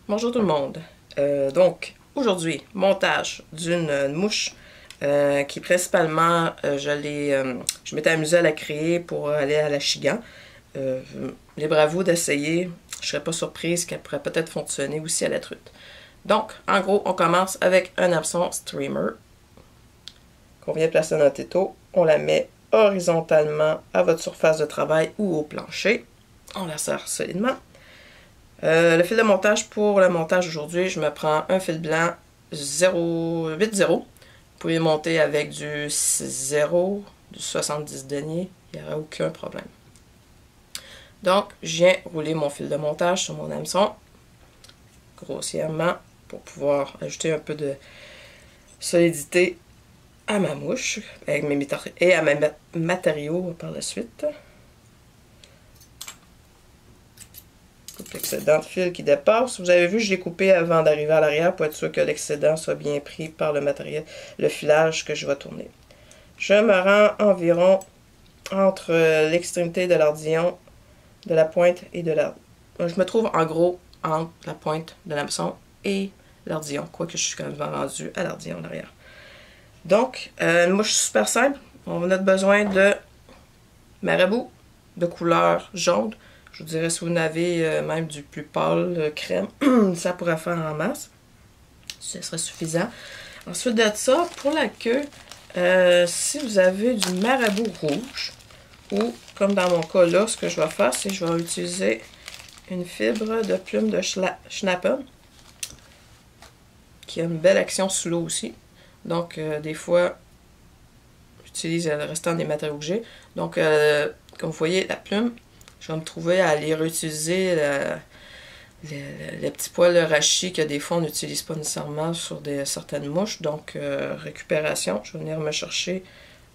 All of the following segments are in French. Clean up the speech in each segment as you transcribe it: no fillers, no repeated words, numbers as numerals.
Bonjour tout le monde. Donc, aujourd'hui, montage d'une mouche qui principalement, je m'étais amusée à la créer pour aller à l'Achigan. Libre à vous d'essayer. Je serais pas surprise qu'elle pourrait peut-être fonctionner aussi à la truite. Donc, en gros, on commence avec un hameçon streamer qu'on vient placer dans notre étau. On la met horizontalement à votre surface de travail ou au plancher. On la serre solidement. Le fil de montage pour le montage aujourd'hui, je me prends un fil blanc 0,80. Vous pouvez monter avec du 0, du 70 deniers, il n'y aura aucun problème. Donc, je viens rouler mon fil de montage sur mon hameçon, grossièrement, pour pouvoir ajouter un peu de solidité à ma mouche et à mes matériaux par la suite. L'excédent de fil qui dépasse. Vous avez vu, je l'ai coupé avant d'arriver à l'arrière pour être sûr que l'excédent soit bien pris par le matériel, le filage que je vais tourner. Je me rends environ entre l'extrémité de l'ardillon, de la pointe et de la... Je me trouve en gros entre la pointe de l'hameçon et l'ardillon, quoique je suis quand même rendu à l'ardillon en arrière. Donc, une mouche super simple. On a besoin de marabout de couleur jaune. Je vous dirais, si vous en avez même du plus pâle crème, ça pourrait faire en masse. Ce serait suffisant. Ensuite de ça, pour la queue, si vous avez du marabout rouge, ou comme dans mon cas là, ce que je vais faire, c'est que je vais utiliser une fibre de plume de Schnappen, qui a une belle action sous l'eau aussi. Donc, des fois, j'utilise le restant des matériaux que j'ai. Donc, comme vous voyez, la plume, je vais me trouver à aller réutiliser les petits poils de rachis que des fois on n'utilise pas nécessairement sur certaines mouches. Donc, récupération, je vais venir me chercher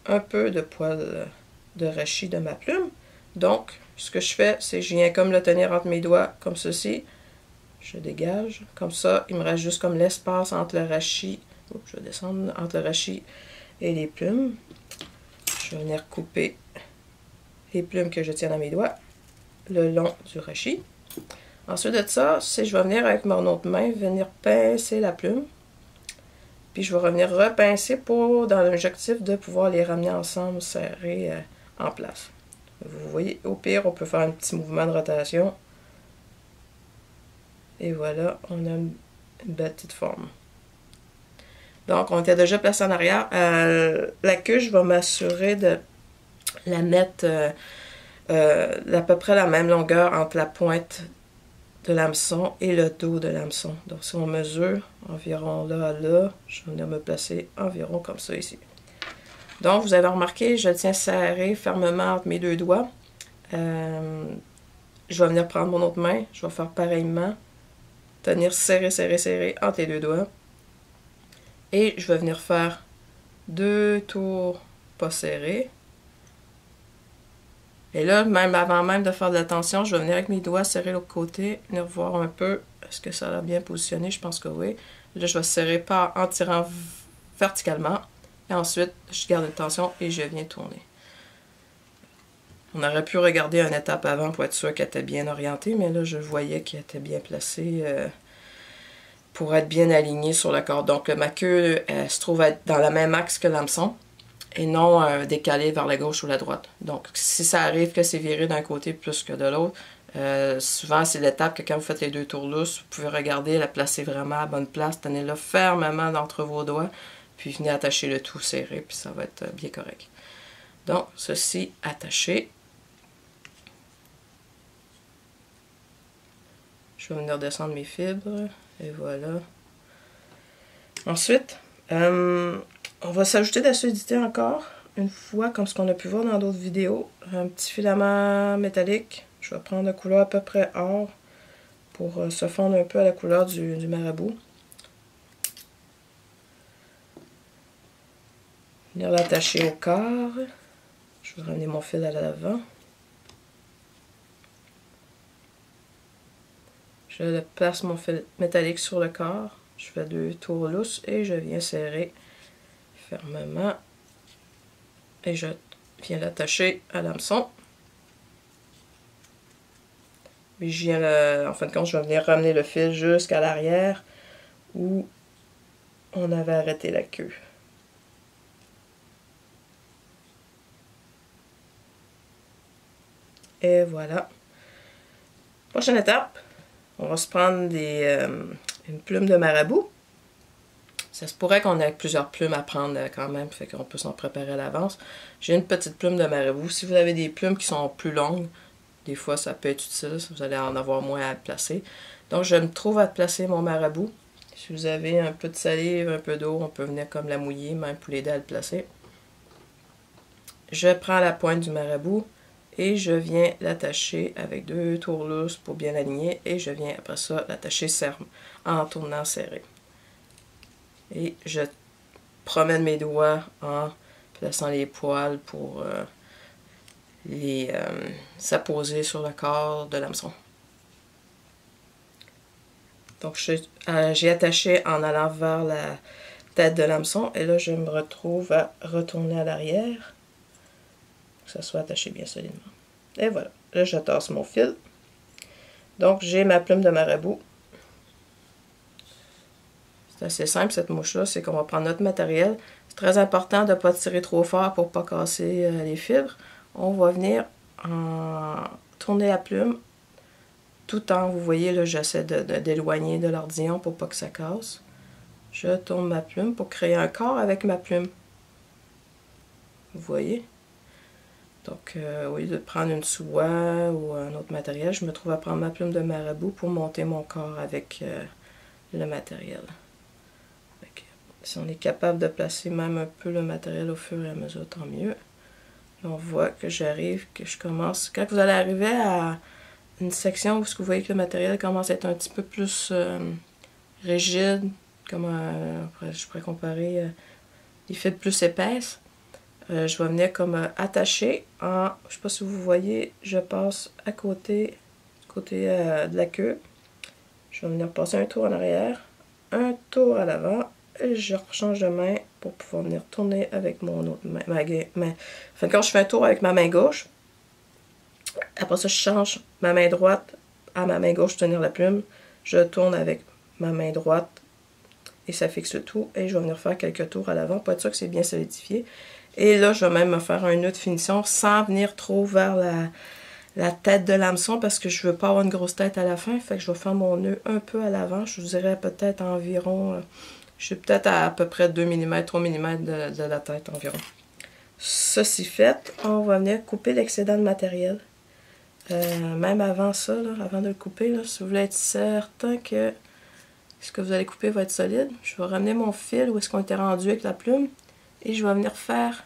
un peu de poils de rachis de ma plume. Donc, ce que je fais, c'est que je viens comme le tenir entre mes doigts, comme ceci. Je dégage. Comme ça, il me reste juste comme l'espace entre le rachis. Oups, je vais descendre entre le rachis et les plumes. Je vais venir couper les plumes que je tiens dans mes doigts le long du rachis. Ensuite de ça, je vais venir avec mon autre main, venir pincer la plume. Puis je vais revenir repincer dans l'objectif de pouvoir les ramener ensemble, serrés en place. Vous voyez, au pire, on peut faire un petit mouvement de rotation. Et voilà, on a une belle petite forme. Donc, on était déjà placé en arrière. La queue, je vais m'assurer de la mettre à peu près la même longueur entre la pointe de l'hameçon et le dos de l'hameçon. Donc, si on mesure environ là à là, je vais venir me placer environ comme ça ici. Donc, vous avez remarqué, je le tiens serré fermement entre mes deux doigts. Je vais venir prendre mon autre main, je vais faire pareillement, tenir serré, serré, serré entre les deux doigts. Et je vais venir faire 2 tours pas serrés. Et là, même avant même de faire de la tension, je vais venir avec mes doigts serrer l'autre côté, venir voir un peu, est-ce que ça a bien positionné? Je pense que oui. Là, je vais serrer en tirant verticalement. Et ensuite, je garde la tension et je viens tourner. On aurait pu regarder une étape avant pour être sûr qu'elle était bien orientée, mais là, je voyais qu'elle était bien placée pour être bien alignée sur le corps. Donc, ma queue, elle se trouve être dans le même axe que l'hameçon et non décalée vers la gauche ou la droite. Donc, si ça arrive que c'est viré d'un côté plus que de l'autre, souvent, c'est l'étape que quand vous faites les 2 tours lousses, vous pouvez regarder, la placer vraiment à la bonne place, tenez-la fermement entre vos doigts, puis venez attacher le tout serré, puis ça va être bien correct. Donc, ceci attaché. Je vais venir descendre mes fibres, et voilà. Ensuite, on va s'ajouter de la solidité encore, une fois, comme ce qu'on a pu voir dans d'autres vidéos. Un petit filament métallique. Je vais prendre la couleur à peu près or pour se fondre un peu à la couleur du marabout. Venir l'attacher au corps. Je vais ramener mon fil à l'avant. Je place mon fil métallique sur le corps. Je fais 2 tours lousses et je viens serrer fermement. Et je viens l'attacher à l'hameçon. Puis en fin de compte, je vais venir ramener le fil jusqu'à l'arrière où on avait arrêté la queue. Et voilà. Prochaine étape, on va se prendre une plume de marabout. Ça se pourrait qu'on ait plusieurs plumes à prendre quand même, fait qu'on peut s'en préparer à l'avance. J'ai une petite plume de marabout. Si vous avez des plumes qui sont plus longues, des fois ça peut être utile, vous allez en avoir moins à placer. Donc je me trouve à placer mon marabout. Si vous avez un peu de salive, un peu d'eau, on peut venir comme la mouiller, même pour l'aider à le placer. Je prends la pointe du marabout et je viens l'attacher avec 2 tourlousses pour bien l'aligner et je viens après ça l'attacher en tournant serré. Et je promène mes doigts en plaçant les poils pour s'apposer sur le corps de l'hameçon. Donc j'ai attaché en allant vers la tête de l'hameçon et là je me retrouve à retourner à l'arrière, que ça soit attaché bien solidement. Et voilà, là je tasse mon fil. Donc j'ai ma plume de marabout. C'est assez simple cette mouche-là, c'est qu'on va prendre notre matériel. C'est très important de ne pas tirer trop fort pour ne pas casser les fibres. On va venir tourner la plume tout en, vous voyez, là j'essaie d'éloigner de l'ordillon pour pas que ça casse. Je tourne ma plume pour créer un corps avec ma plume. Vous voyez? Donc, au lieu de prendre une soie ou un autre matériel, je me trouve à prendre ma plume de marabout pour monter mon corps avec le matériel. Si on est capable de placer même un peu le matériel au fur et à mesure, tant mieux. Là, on voit que j'arrive, que je commence. Quand vous allez arriver à une section où vous voyez que le matériel commence à être un petit peu plus rigide, comme je pourrais comparer des fils plus épaisses, je vais venir comme attacher en, je ne sais pas si vous voyez, je passe à côté de la queue. Je vais venir passer un tour en arrière, un tour à l'avant, et je rechange de main pour pouvoir venir tourner avec mon autre main. Enfin, quand je fais un tour avec ma main gauche, après ça, je change ma main droite à ma main gauche tenir la plume. Je tourne avec ma main droite et ça fixe le tout. Et je vais venir faire quelques tours à l'avant pour être sûr que c'est bien solidifié. Et là, je vais même me faire un nœud de finition sans venir trop vers la tête de l'hameçon parce que je veux pas avoir une grosse tête à la fin. Fait que je vais faire mon nœud un peu à l'avant. Je vous dirais peut-être environ... je suis peut-être à peu près 2 mm, 3 mm de la tête environ. Ceci fait, on va venir couper l'excédent de matériel. Même avant ça, là, avant de le couper, là, si vous voulez être certain que ce que vous allez couper va être solide, je vais ramener mon fil où est-ce qu'on était rendu avec la plume et je vais venir faire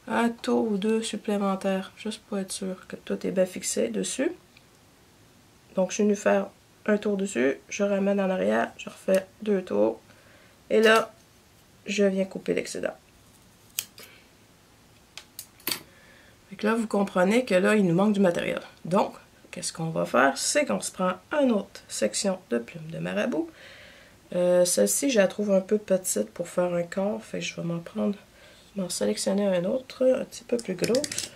un tour ou deux supplémentaires, juste pour être sûr que tout est bien fixé dessus. Donc je suis venue faire un tour dessus, je ramène en arrière, je refais 2 tours et là, je viens couper l'excédent. Donc là, vous comprenez que là, il nous manque du matériel. Donc, qu'est-ce qu'on va faire? C'est qu'on se prend une autre section de plume de marabout. Celle-ci, je la trouve un peu petite pour faire un corps, fait que je vais m'en sélectionner un autre, un petit peu plus grosse.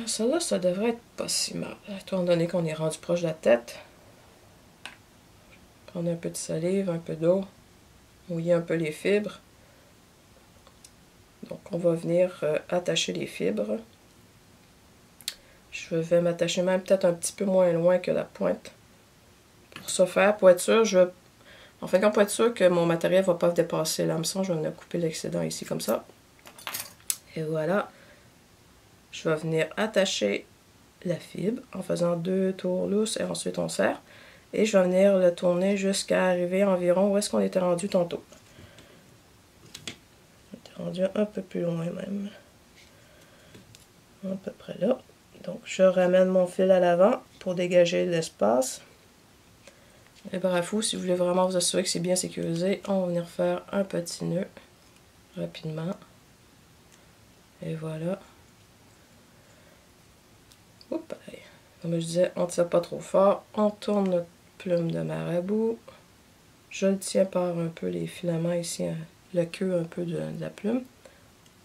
Celle-là, ça devrait être pas si mal, étant donné qu'on est rendu proche de la tête. Prendre un peu de salive, un peu d'eau, mouiller un peu les fibres. Donc, on va venir attacher les fibres. Je vais m'attacher même peut-être un petit peu moins loin que la pointe. Pour ce faire, pour être sûr, pour être sûr que mon matériel ne va pas dépasser l'hameçon, je vais venir couper l'excédent ici comme ça. Et voilà. Je vais venir attacher la fibre en faisant 2 tours lousses et ensuite on serre. Et je vais venir le tourner jusqu'à arriver environ où est-ce qu'on était rendu tantôt. On était rendu un peu plus loin même. À peu près là. Donc je ramène mon fil à l'avant pour dégager l'espace. Et bref, si vous voulez vraiment vous assurer que c'est bien sécurisé, on va venir faire un petit nœud rapidement. Et voilà. Oups, comme je disais, on ne tire pas trop fort. On tourne notre plume de marabout. Je le tiens par un peu les filaments ici, la queue un peu de la plume.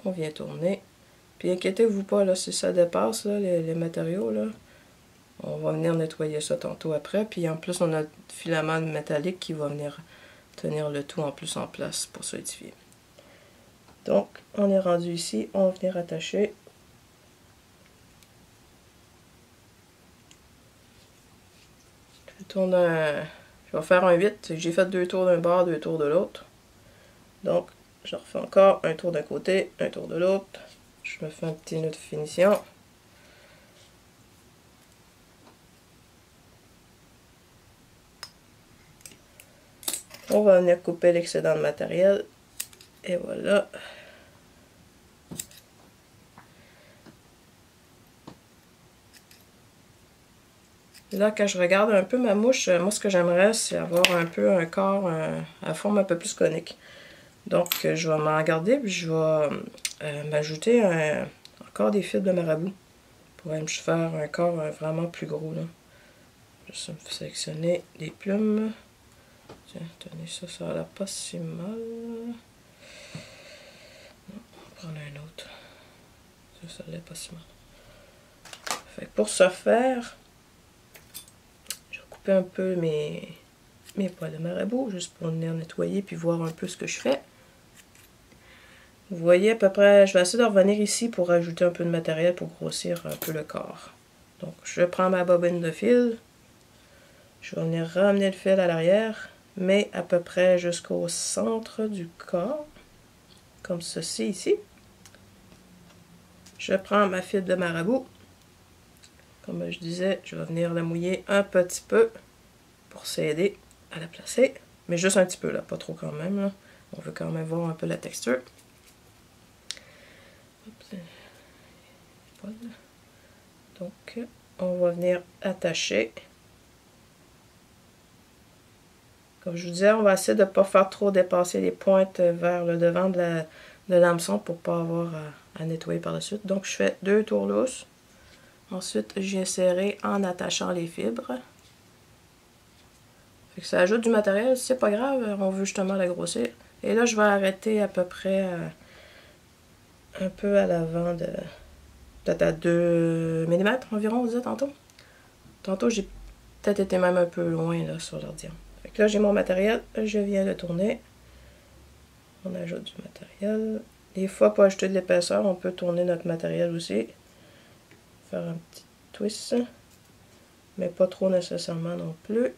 On vient tourner. Puis inquiétez-vous pas, là, si ça dépasse là, les matériaux, là, On va venir nettoyer ça tantôt après. Puis en plus, on a le filament métallique qui va venir tenir le tout en plus en place pour solidifier. Donc, on est rendu ici. On va venir attacher. Je vais faire un 8. J'ai fait 2 tours d'un bord, 2 tours de l'autre. Donc, je refais encore un tour d'un côté, un tour de l'autre. Je me fais un petit nœud de finition. On va venir couper l'excédent de matériel. Et voilà. Là, quand je regarde un peu ma mouche, moi, ce que j'aimerais, c'est avoir un peu un corps à forme un peu plus conique. Donc, je vais m'en garder, puis je vais m'ajouter encore des fibres de marabout pour me faire un corps vraiment plus gros. Là. Je vais me sélectionner les plumes. Tiens, tenez ça, ça a l'air pas si mal. Non, on va prendre un autre. Ça a l'air pas si mal. Fait que pour ce faire, je vais couper un peu mes poils de marabout, juste pour venir nettoyer puis voir un peu ce que je fais. Vous voyez à peu près, je vais essayer de revenir ici pour ajouter un peu de matériel pour grossir un peu le corps. Donc je prends ma bobine de fil, je vais venir ramener le fil à l'arrière, mais à peu près jusqu'au centre du corps, comme ceci ici. Je prends ma fibre de marabout, comme je disais, je vais venir la mouiller un petit peu pour s'aider à la placer, mais juste un petit peu là, pas trop quand même, là. On veut quand même voir un peu la texture. Donc, on va venir attacher. Comme je vous disais, on va essayer de ne pas faire trop dépasser les pointes vers le devant de l'hameçon pour ne pas avoir à nettoyer par la suite. Donc, je fais 2 tours lousses. Ensuite, je viens serrer en attachant les fibres. Fait que ça ajoute du matériel, c'est pas grave, on veut justement la grossir. Et là, je vais arrêter à peu près un peu à l'avant de... peut-être à 2 mm environ, on disait tantôt. Tantôt, j'ai peut-être été même un peu loin là, sur l'ordi. Fait que là, j'ai mon matériel, je viens le tourner. On ajoute du matériel. Des fois, pour ajouter de l'épaisseur, on peut tourner notre matériel aussi. Faire un petit twist. Mais pas trop nécessairement non plus.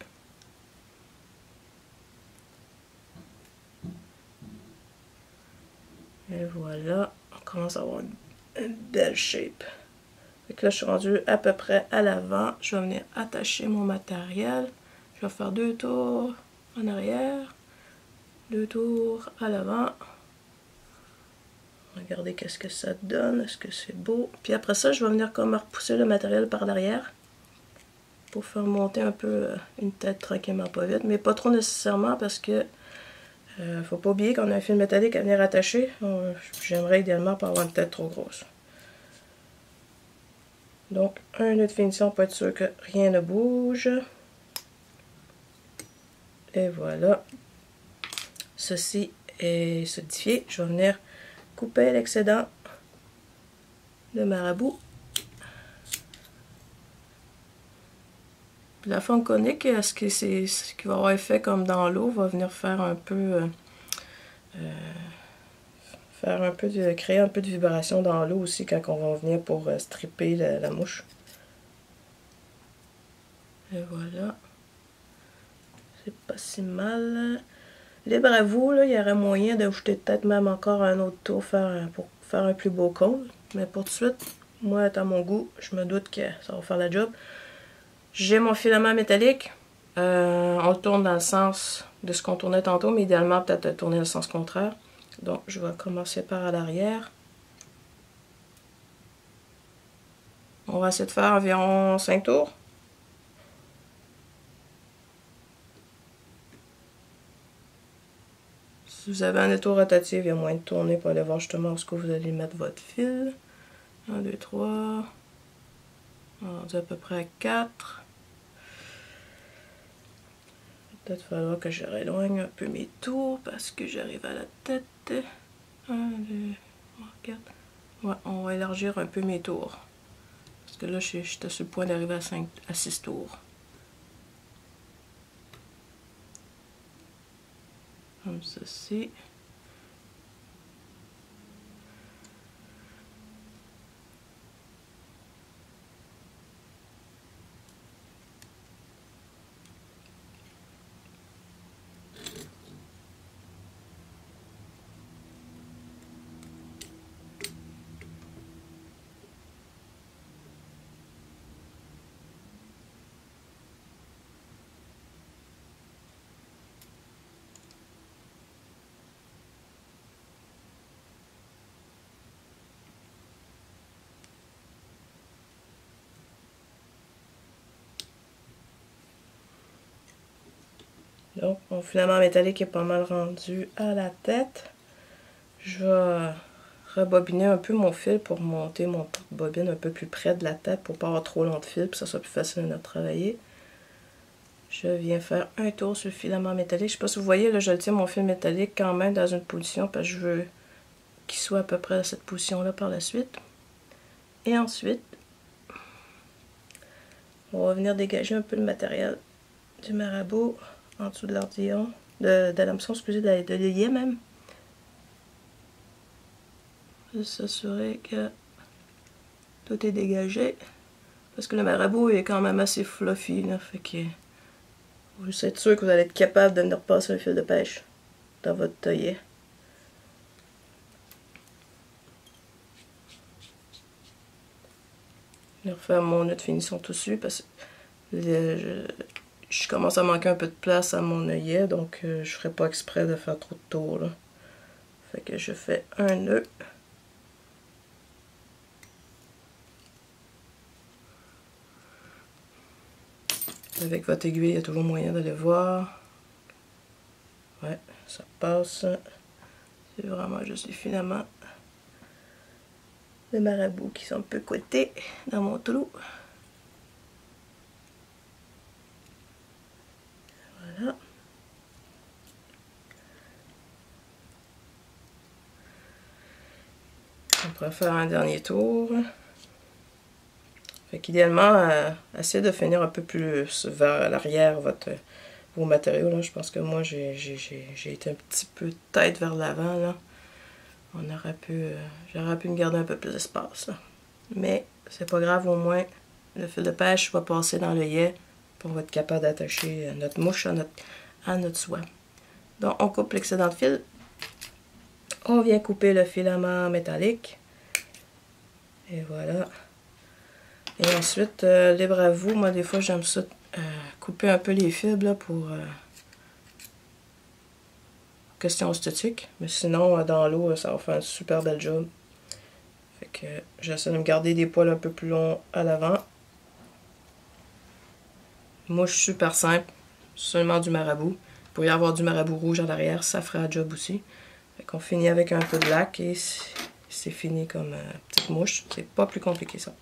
Et voilà, on commence à avoir une belle shape. Fait que là, je suis rendue à peu près à l'avant. Je vais venir attacher mon matériel. Je vais faire 2 tours en arrière, 2 tours à l'avant. Regardez qu'est-ce que ça donne, est-ce que c'est beau. Puis après ça, je vais venir comme repousser le matériel par l'arrière pour faire monter un peu une tête tranquillement pas vite, mais pas trop nécessairement parce que faut pas oublier qu'on a un fil métallique à venir attacher. J'aimerais idéalement pas avoir une tête trop grosse. Donc, un nœud de finition pour être sûr que rien ne bouge. Et voilà. Ceci est solidifié. Je vais venir couper l'excédent de marabout. Puis la forme conique, ce qui va avoir effet comme dans l'eau, va venir faire un peu... créer un peu de vibration dans l'eau aussi quand on va venir pour stripper la mouche. Et voilà. C'est pas si mal. Libre à vous, là, il y aurait moyen d'ajouter peut-être même encore un autre tour pour faire un plus beau cône. Mais pour tout de suite, moi, à mon goût, je me doute que ça va faire la job. J'ai mon filament métallique. On le tourne dans le sens de ce qu'on tournait tantôt, mais idéalement peut-être tourner dans le sens contraire. Donc, je vais commencer par à l'arrière. On va essayer de faire environ 5 tours. Si vous avez un étau rotatif, il y a moyen de tourner pour aller voir justement où est-ce que vous allez mettre votre fil. 1, 2, 3. On dit à peu près à 4. Peut-être falloir que je rééloigne un peu mes tours parce que j'arrive à la tête. 1, 2, 3, 4. Ouais, on va élargir un peu mes tours. Parce que là, j'étais sur le point d'arriver à 6 tours. Comme ceci. Donc, mon filament métallique est pas mal rendu à la tête. Je vais rebobiner un peu mon fil pour monter mon porte-bobine un peu plus près de la tête pour pas avoir trop long de fil, pour que ça soit plus facile à travailler. Je viens faire un tour sur le filament métallique. Je sais pas si vous voyez, là, je tiens mon fil métallique quand même dans une position parce que je veux qu'il soit à peu près à cette position-là par la suite. Et ensuite, on va venir dégager un peu le matériel du marabout en dessous de l'ardillon, de l'hameçon, excusez, de l'ailier même. Juste s'assurer que tout est dégagé. Parce que le marabout est quand même assez fluffy, là, fait que vous êtes sûr que vous allez être capable de venir passer un fil de pêche dans votre taillet. Je vais refaire mon nœud de finition tout dessus parce que je commence à manquer un peu de place à mon œillet, donc je ferai pas exprès de faire trop de tours, là. Fait que je fais un nœud. Avec votre aiguille, il y a toujours moyen d'aller voir. Ouais, ça passe. C'est vraiment juste les filaments de marabout qui sont un peu cotés dans mon trou. Voilà. On pourrait faire un dernier tour. Fait qu'idéalement, essayez de finir un peu plus vers l'arrière vos matériaux. Là. Je pense que moi, j'ai été un petit peu tête vers l'avant. Là. J'aurais pu me garder un peu plus d'espace. Mais c'est pas grave, au moins, le fil de pêche va passer dans l'œillet pour être capable d'attacher notre mouche à notre soie. Donc, on coupe l'excédent de fil. On vient couper le filament métallique. Et voilà. Et ensuite, libre à vous, moi des fois j'aime ça couper un peu les fibres là, pour question esthétique. Mais sinon, dans l'eau, ça va faire un super bel job. Fait que j'essaie de me garder des poils un peu plus longs à l'avant. Mouche super simple, seulement du marabout. Il pourrait y avoir du marabout rouge à l'arrière, ça ferait un job aussi. Fait qu'on finit avec un peu de lac et c'est fini comme petite mouche. C'est pas plus compliqué ça.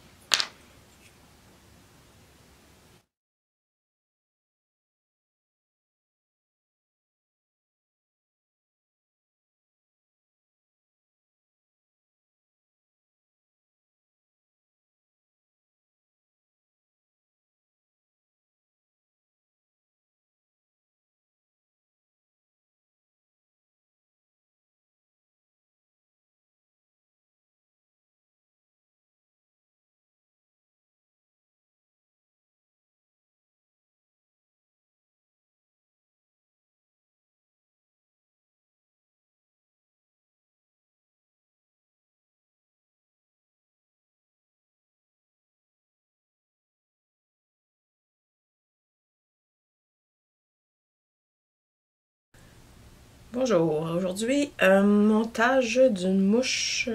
Bonjour, aujourd'hui, montage d'une mouche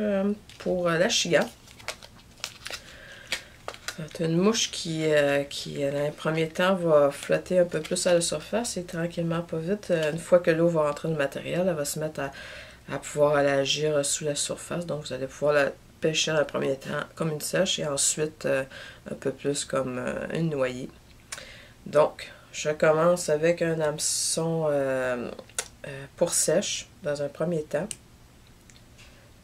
pour la chiga. C'est une mouche qui, dans les premiers temps, va flotter un peu plus à la surface et tranquillement, pas vite, une fois que l'eau va rentrer dans le matériel, elle va se mettre à pouvoir aller agir sous la surface. Donc, vous allez pouvoir la pêcher dans le premier temps comme une sèche et ensuite un peu plus comme une noyée. Donc, je commence avec un hameçon pour sèche dans un premier temps.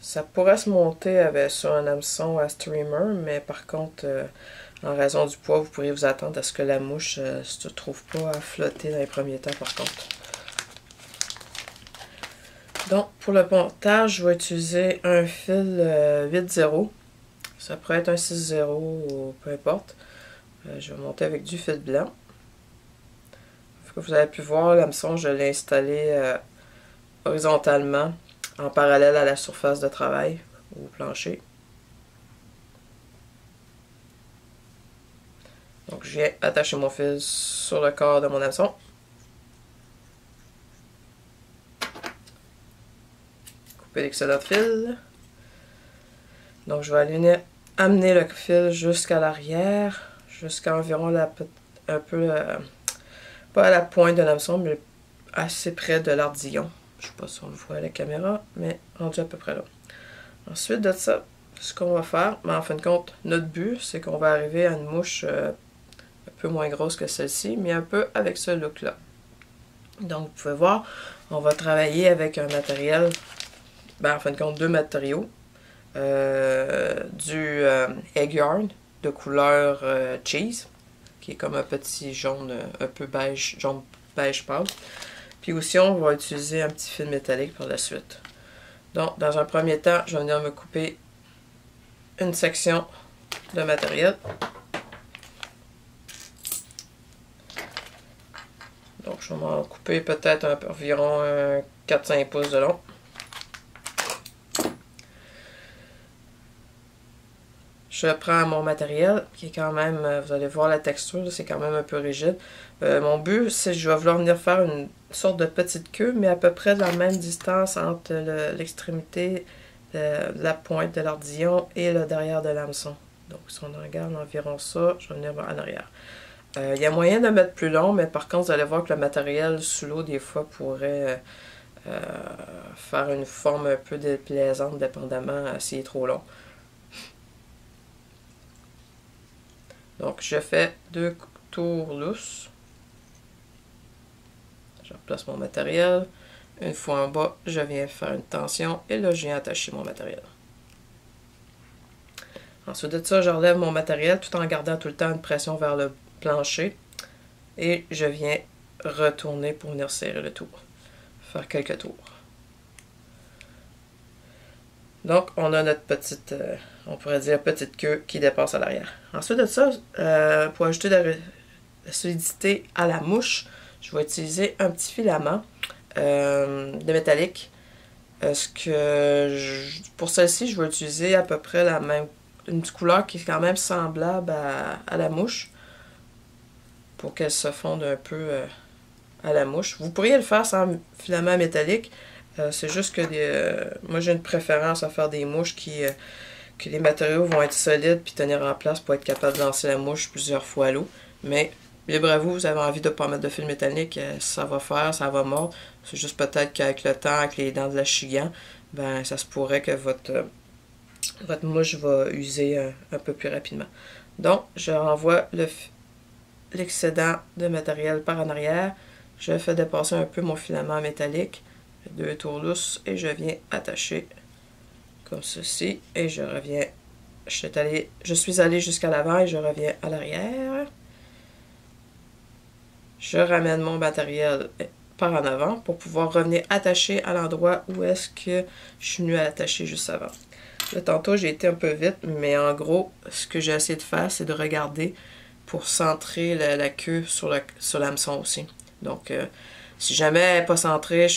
Ça pourrait se monter avec, sur un hameçon à streamer, mais par contre, en raison du poids, vous pourriez vous attendre à ce que la mouche ne se trouve pas à flotter dans les premiers temps par contre. Donc, pour le montage, je vais utiliser un fil 8-0. Ça pourrait être un 6-0 ou peu importe. Je vais monter avec du fil blanc. Comme vous avez pu voir, l'hameçon, je l'ai installé horizontalement, en parallèle à la surface de travail, au plancher. Donc, je viens attacher mon fil sur le corps de mon hameçon. Couper l'excédent de fil. Donc, je vais amener le fil jusqu'à l'arrière, jusqu'à environ un peu, pas à la pointe de l'hameçon, mais assez près de l'ardillon. Je ne sais pas si on le voit à la caméra, mais rendu à peu près là. Ensuite de ça, ce qu'on va faire, mais en fin de compte, notre but, c'est qu'on va arriver à une mouche un peu moins grosse que celle-ci, mais un peu avec ce look-là. Donc, vous pouvez voir, on va travailler avec un matériel, en fin de compte, deux matériaux. Du egg yarn de couleur cheese, qui est comme un petit jaune un peu beige, jaune beige pâle. Puis aussi, on va utiliser un petit fil métallique par la suite. Donc, dans un premier temps, je vais venir me couper une section de matériel. Donc, je vais m'en couper peut-être environ 4-5 pouces de long. Je prends mon matériel, qui est quand même, vous allez voir la texture, c'est quand même un peu rigide. Mon but, c'est que je vais vouloir venir faire une sorte de petite queue, mais à peu près de la même distance entre l'extrémité, la pointe de l'ardillon et le derrière de l'hameçon. Donc, si on regarde environ ça, je vais venir en arrière. Il y a moyen de mettre plus long, mais par contre, vous allez voir que le matériel sous l'eau, des fois, pourrait faire une forme un peu déplaisante, dépendamment s'il est trop long. Donc, je fais 2 tours lousses. Je replace mon matériel. Une fois en bas, je viens faire une tension et là, je viens attacher mon matériel. Ensuite de ça, je relève mon matériel tout en gardant tout le temps une pression vers le plancher. Et je viens retourner pour venir serrer le tour. Faire quelques tours. Donc, on a notre petite, on pourrait dire, petite queue qui dépasse à l'arrière. Ensuite de ça, pour ajouter de la solidité à la mouche, je vais utiliser un petit filament de métallique. Pour celle-ci, je vais utiliser à peu près une couleur qui est quand même semblable à la mouche, pour qu'elle se fonde un peu à la mouche. Vous pourriez le faire sans filament métallique. C'est juste que moi j'ai une préférence à faire des mouches que les matériaux vont être solides puis tenir en place pour être capable de lancer la mouche plusieurs fois à l'eau. Mais libre à vous, vous avez envie de ne pas mettre de fil métallique, ça va faire, ça va mordre. C'est juste peut-être qu'avec le temps, avec les dents de l'achigan, ben ça se pourrait que votre mouche va user un peu plus rapidement. Donc, je renvoie l'excédent de matériel par en arrière. Je fais dépasser un peu mon filament métallique. 2 tours lousses et je viens attacher comme ceci et je reviens. Je suis allé jusqu'à l'avant et je reviens à l'arrière. Je ramène mon matériel par en avant pour pouvoir revenir attacher à l'endroit où est-ce que je suis venu à l'attacher juste avant. Là, tantôt, j'ai été un peu vite, mais en gros, ce que j'ai essayé de faire, c'est de regarder pour centrer la queue sur l'hameçon aussi. Donc, si jamais elle n'est pas centrée,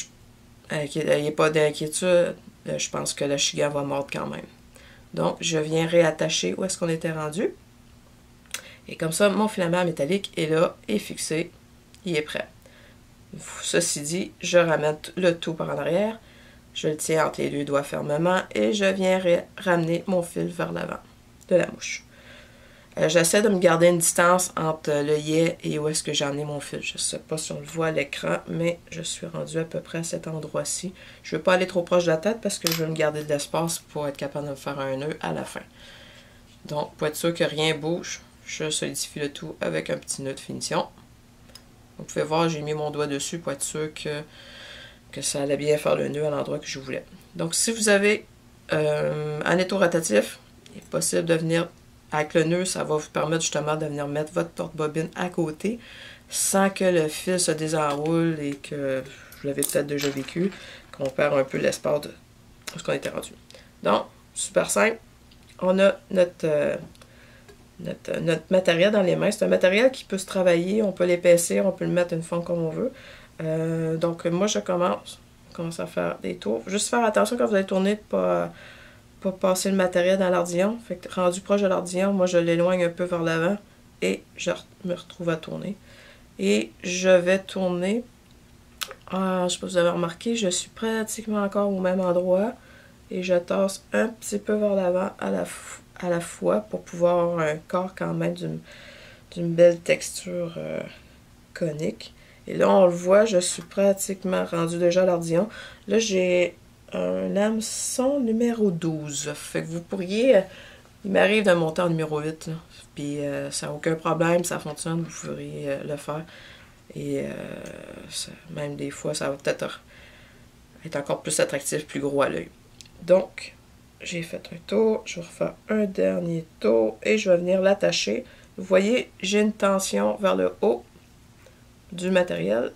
il n'y a pas d'inquiétude, je pense que le chigan va mordre quand même. Donc, je viens réattacher où est-ce qu'on était rendu. Et comme ça, mon filament métallique est là, est fixé, il est prêt. Ceci dit, je ramène le tout par en arrière, je le tiens entre les 2 doigts fermement et je viens ramener mon fil vers l'avant de la mouche. J'essaie de me garder une distance entre le yé et où est-ce que j'en ai mon fil. Je ne sais pas si on le voit à l'écran, mais je suis rendue à peu près à cet endroit-ci. Je ne veux pas aller trop proche de la tête parce que je veux me garder de l'espace pour être capable de me faire un nœud à la fin. Donc, pour être sûr que rien bouge, je solidifie le tout avec un petit nœud de finition. Vous pouvez voir, j'ai mis mon doigt dessus pour être sûr que ça allait bien faire le nœud à l'endroit que je voulais. Donc, si vous avez en étau rotatif, il est possible de venir, avec le nœud, ça va vous permettre justement de venir mettre votre porte-bobine à côté sans que le fil se désenroule et que, vous l'avez peut-être déjà vécu, qu'on perd un peu l'espace de ce qu'on était rendu. Donc, super simple. On a notre matériel dans les mains. C'est un matériel qui peut se travailler, on peut l'épaissir, on peut le mettre une forme comme on veut. Donc, moi, je commence à faire des tours. Juste faire attention quand vous allez tourner de pas passer le matériel dans l'ardillon. Fait que rendu proche de l'ardillon, moi, je l'éloigne un peu vers l'avant et je me retrouve à tourner. Et je vais tourner. Je ne sais pas si vous avez remarqué, je suis pratiquement encore au même endroit. Et je tasse un petit peu vers l'avant à la fois pour pouvoir avoir un corps quand même d'une belle texture conique. Et là, on le voit, je suis pratiquement rendu déjà à l'ardillon. Là, j'ai un hameçon numéro 12. Fait que vous pourriez... il m'arrive de monter en numéro 8. Là. Puis ça n'a aucun problème, ça fonctionne, vous pourriez le faire. Et même des fois, ça va peut-être être encore plus attractif, plus gros à l'œil. Donc, j'ai fait un tour, je vais refaire un dernier tour et je vais venir l'attacher. Vous voyez, j'ai une tension vers le haut du matériel.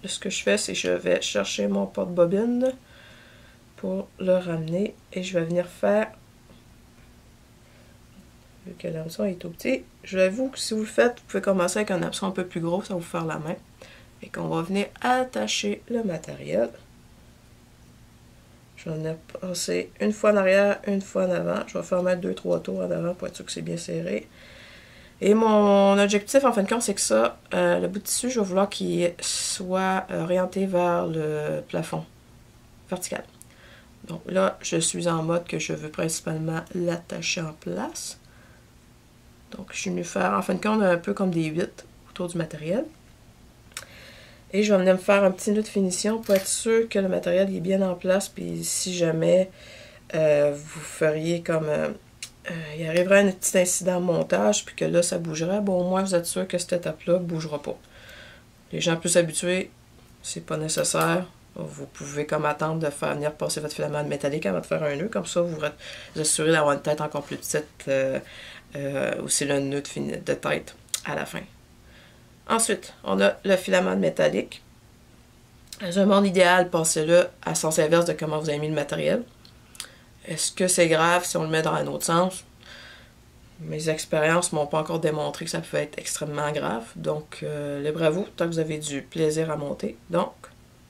Ce que je fais, c'est que je vais chercher mon porte-bobine pour le ramener et je vais venir faire, vu que l'hameçon est tout petit, je vous avoue que si vous le faites, vous pouvez commencer avec un hameçon un peu plus gros, ça va vous faire la main. Et qu'on va venir attacher le matériel. Je vais venir passer une fois en arrière, une fois en avant. Je vais faire mettre 2-3 tours en avant pour être sûr que c'est bien serré. Et mon objectif, en fin de compte, c'est que ça, le bout de tissu, je vais vouloir qu'il soit orienté vers le plafond vertical. Donc là, je suis en mode que je veux principalement l'attacher en place. Donc, je suis venue faire, en fin de compte, un peu comme des 8 autour du matériel. Et je vais venir me faire un petit nœud de finition pour être sûr que le matériel est bien en place. Puis si jamais vous feriez comme... il arriverait un petit incident de montage, puis que là, ça bougerait, bon, au moins, vous êtes sûr que cette étape-là ne bougera pas. Les gens plus habitués, c'est pas nécessaire. Vous pouvez comme attendre de faire venir passer votre filament métallique avant de faire un nœud. Comme ça, vous assurez d'avoir une tête encore plus petite. Aussi le nœud de tête à la fin. Ensuite, on a le filament métallique. Dans un monde idéal, passez-le à sens inverse de comment vous avez mis le matériel. Est-ce que c'est grave si on le met dans un autre sens? Mes expériences ne m'ont pas encore démontré que ça peut être extrêmement grave. Donc, libre à vous, tant que vous avez du plaisir à monter. Donc,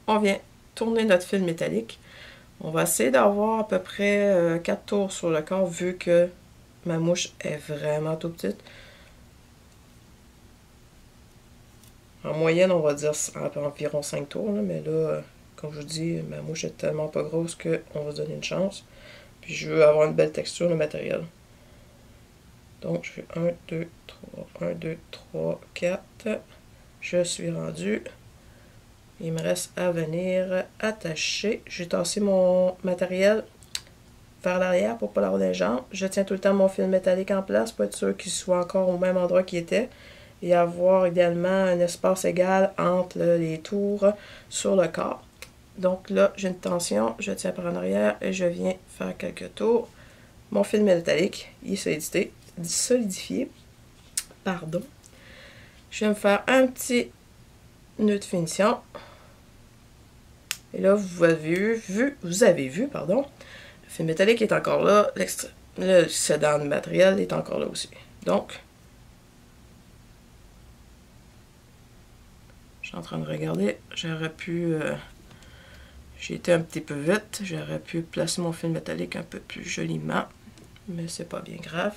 on vient tourner notre fil métallique. On va essayer d'avoir à peu près 4 tours sur le corps, vu que ma mouche est vraiment tout petite. En moyenne, on va dire environ 5 tours, là, mais là, comme je vous dis, ma mouche est tellement pas grosse qu'on va se donner une chance. Puis je veux avoir une belle texture de matériel. Donc, je fais 1, 2, 3, 1, 2, 3, 4. Je suis rendu. Il me reste à venir attacher. J'ai tassé mon matériel vers l'arrière pour ne pas l'avoir dans les jambes. Je tiens tout le temps mon fil métallique en place pour être sûr qu'il soit encore au même endroit qu'il était. Et avoir également un espace égal entre les tours sur le corps. Donc là, j'ai une tension, je tiens par en arrière et je viens faire quelques tours. Mon fil métallique, il est solidifié. Pardon. Je viens me faire un petit nœud de finition. Et là, vous avez vu, le fil métallique est encore là, l'excédent de matériel est encore là aussi. Donc, je suis en train de regarder, j'aurais pu, j'ai été un petit peu vite, j'aurais pu placer mon fil métallique un peu plus joliment, mais c'est pas bien grave.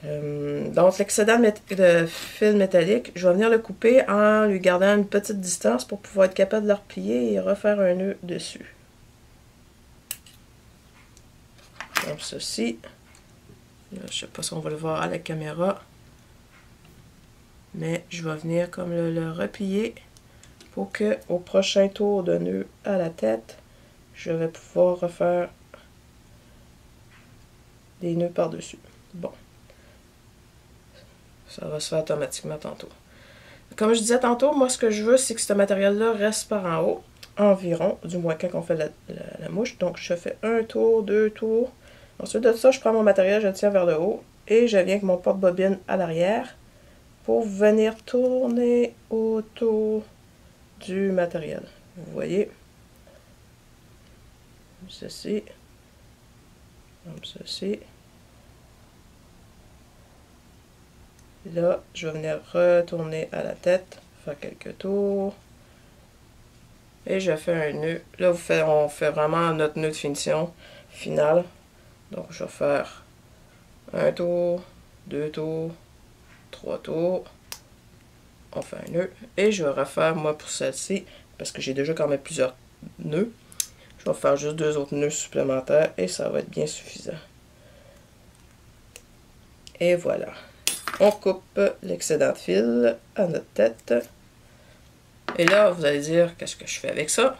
Donc l'excédent de fil métallique, je vais venir le couper en lui gardant une petite distance pour pouvoir être capable de le replier et refaire un nœud dessus. Comme ceci. Là, je ne sais pas si on va le voir à la caméra. Mais je vais venir comme le replier pour que au prochain tour de nœud à la tête, je vais pouvoir refaire des nœuds par-dessus. Bon. Ça va se faire automatiquement tantôt. Comme je disais tantôt, moi ce que je veux, c'est que ce matériel-là reste par en haut. environ, du moins quand on fait la mouche. Donc je fais un tour, deux tours. Ensuite de ça, je prends mon matériel, je le tiens vers le haut et je viens avec mon porte-bobine à l'arrière pour venir tourner autour du matériel. Vous voyez, comme ceci, comme ceci. Là, je vais venir retourner à la tête, faire quelques tours. Et je fais un nœud. Là, on fait vraiment notre nœud de finition final. Donc, je vais faire un tour, deux tours, trois tours. On fait un nœud. Et je vais refaire, moi, pour celle-ci, parce que j'ai déjà quand même plusieurs nœuds. Je vais faire juste deux autres nœuds supplémentaires et ça va être bien suffisant. Et voilà. On coupe l'excédent de fil à notre tête. Et là, vous allez dire, qu'est-ce que je fais avec ça?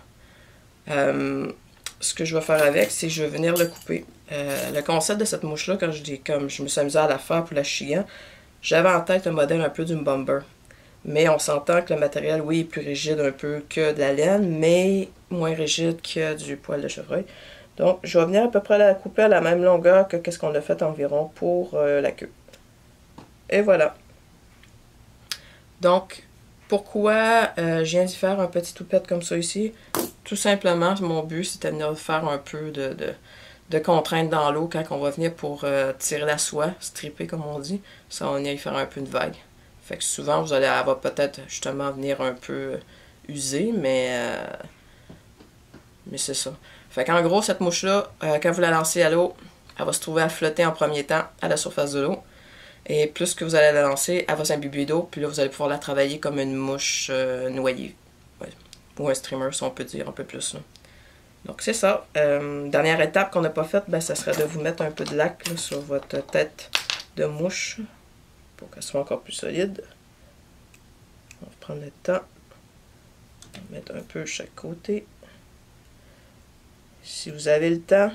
Ce que je vais faire avec, c'est que je vais venir le couper. Le concept de cette mouche-là, quand je me suis amusée à la faire pour la Shigan, j'avais en tête le modèle un peu d'une bomber. Mais on s'entend que le matériel, oui, est plus rigide un peu que de la laine, mais moins rigide que du poil de chevreuil. Donc, je vais venir à peu près la couper à la même longueur que qu'est-ce qu'on a fait environ pour la queue. Et voilà. Donc, pourquoi je viens d'y faire un petit toupette comme ça ici? Tout simplement, mon but, c'était de venir faire un peu de contrainte dans l'eau quand on va venir pour tirer la soie, stripper comme on dit. Ça, on y faire un peu de vague. Fait que souvent, vous allez avoir peut-être justement venir un peu usé, mais c'est ça. Fait qu'en gros, cette mouche-là, quand vous la lancez à l'eau, elle va se trouver à flotter en premier temps à la surface de l'eau. Et plus que vous allez la lancer, elle va s'imbiber d'eau, puis là, vous allez pouvoir la travailler comme une mouche noyée. Ouais. Ou un streamer, si on peut dire un peu plus. Là. Donc, c'est ça. Dernière étape qu'on n'a pas faite, ben, ça serait de vous mettre un peu de lac là, sur votre tête de mouche pour qu'elle soit encore plus solide. On va prendre le temps. On va mettre un peu chaque côté. Si vous avez le temps,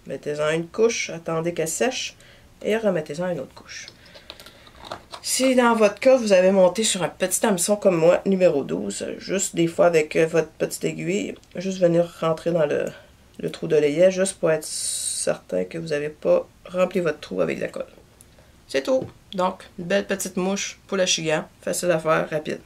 mettez-en une couche, attendez qu'elle sèche et remettez-en une autre couche. Si dans votre cas, vous avez monté sur un petit hameçon comme moi, numéro 12, juste des fois avec votre petite aiguille, juste venir rentrer dans le trou de l'œillet, juste pour être certain que vous n'avez pas rempli votre trou avec de la colle. C'est tout. Donc, une belle petite mouche pour la Shigan, facile à faire, rapide.